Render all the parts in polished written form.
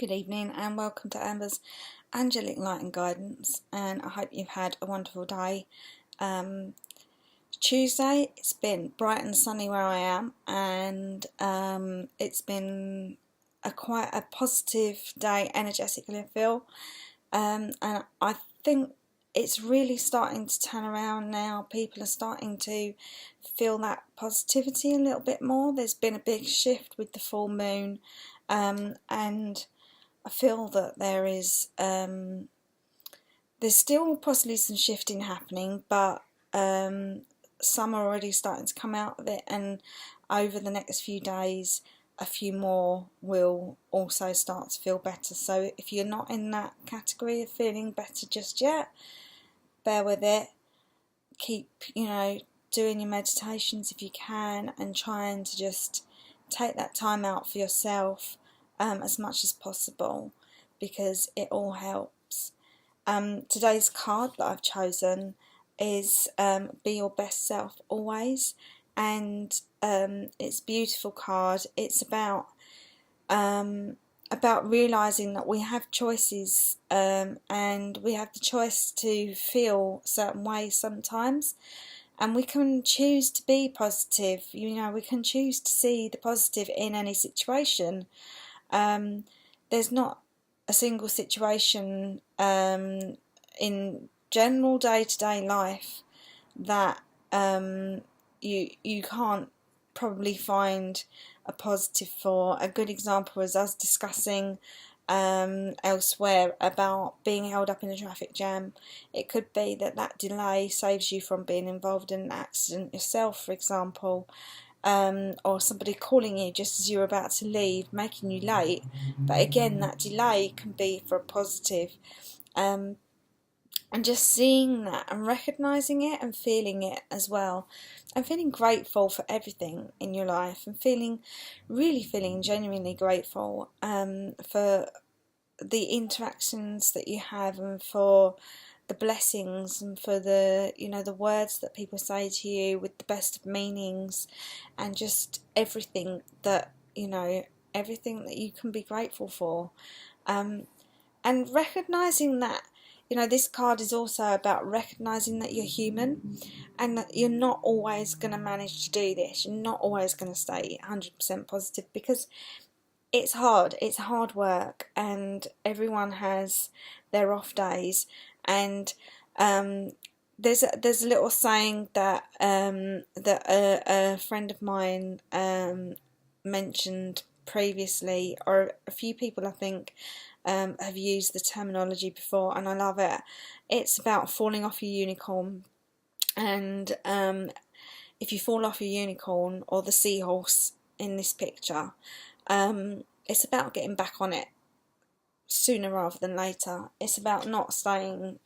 Good evening and welcome to Amber's Angelic Light and Guidance, and I hope you've had a wonderful day. Tuesday, it's been bright and sunny where I am, and it's been quite a positive day energetically, I feel, and I think it's really starting to turn around now. People are starting to feel that positivity a little bit more. There's been a big shift with the full moon, and I feel that there's still possibly some shifting happening, but some are already starting to come out of it, and over the next few days a few more will also start to feel better. So if you're not in that category of feeling better just yet, bear with it. Keep, doing your meditations if you can, and trying to just take that time out for yourself as much as possible, because it all helps. Today's card that I've chosen is Be Your Best Self Always, and it's a beautiful card. It's about realising that we have choices, and we have the choice to feel certain ways sometimes, and we can choose to be positive. We can choose to see the positive in any situation. There's not a single situation in general day-to-day life that you can't probably find a positive for. A good example is us discussing elsewhere about being held up in a traffic jam. It could be that delay saves you from being involved in an accident yourself, for example. Or somebody calling you just as you're about to leave, making you late. But again, that delay can be for a positive. And just seeing that and recognising it and feeling it as well. And feeling grateful for everything in your life, and feeling genuinely grateful for the interactions that you have, and for the blessings, and for the the words that people say to you with the best of meanings, and just everything that everything that you can be grateful for, and recognizing that this card is also about recognizing that you're human, and that you're not always going to manage to do this. You're not always going to stay 100% positive, because it's hard work, and everyone has their off days. And there's a little saying that a friend of mine mentioned previously, or a few people I think have used the terminology before, and I love it. It's about falling off your unicorn, and if you fall off your unicorn, or the seahorse in this picture, it's about getting back on it sooner rather than later. It's about not staying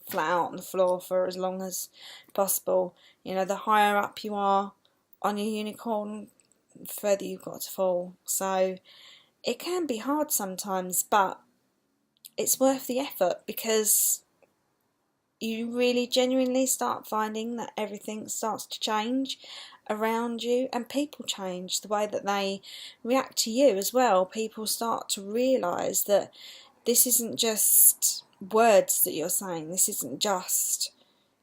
flat out on the floor for as long as possible. The higher up you are on your unicorn, the further you've got to fall. So it can be hard sometimes, but it's worth the effort, because you really genuinely start finding that everything starts to change around you, and people change the way that they react to you as well. People start to realise that this isn't just words that you're saying, this isn't just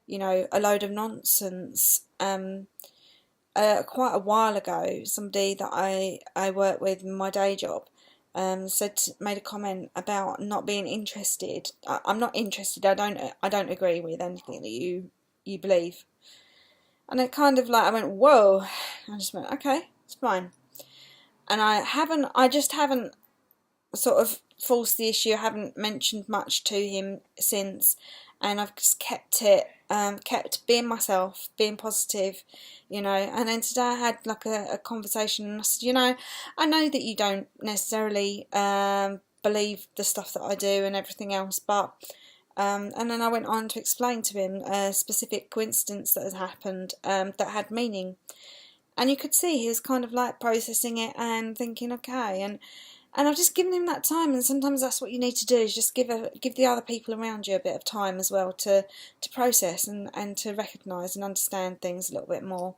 a load of nonsense. Quite a while ago, somebody that I work with in my day job made a comment about not being interested. I'm not interested. I don't agree with anything that you believe. And it kind of I went, whoa. I just went, okay, it's fine. And I just haven't sort of forced the issue. I haven't mentioned much to him since, and I've just kept being myself, being positive, and then today I had a conversation, and I said, I know that you don't necessarily believe the stuff that I do and everything else, but and then I went on to explain to him a specific coincidence that had happened, that had meaning, and you could see he was kind of processing it and thinking, okay, and I've just given him that time. And sometimes that's what you need to do, is just give the other people around you a bit of time as well to process and to recognise and understand things a little bit more.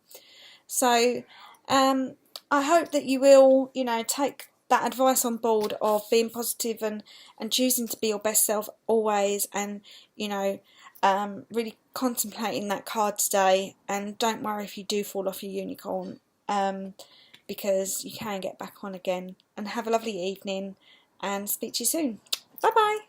So I hope that you will, take that advice on board of being positive and choosing to be your best self always, and really contemplating that card today. And don't worry if you do fall off your unicorn, because you can get back on again. And have a lovely evening, and speak to you soon. Bye bye.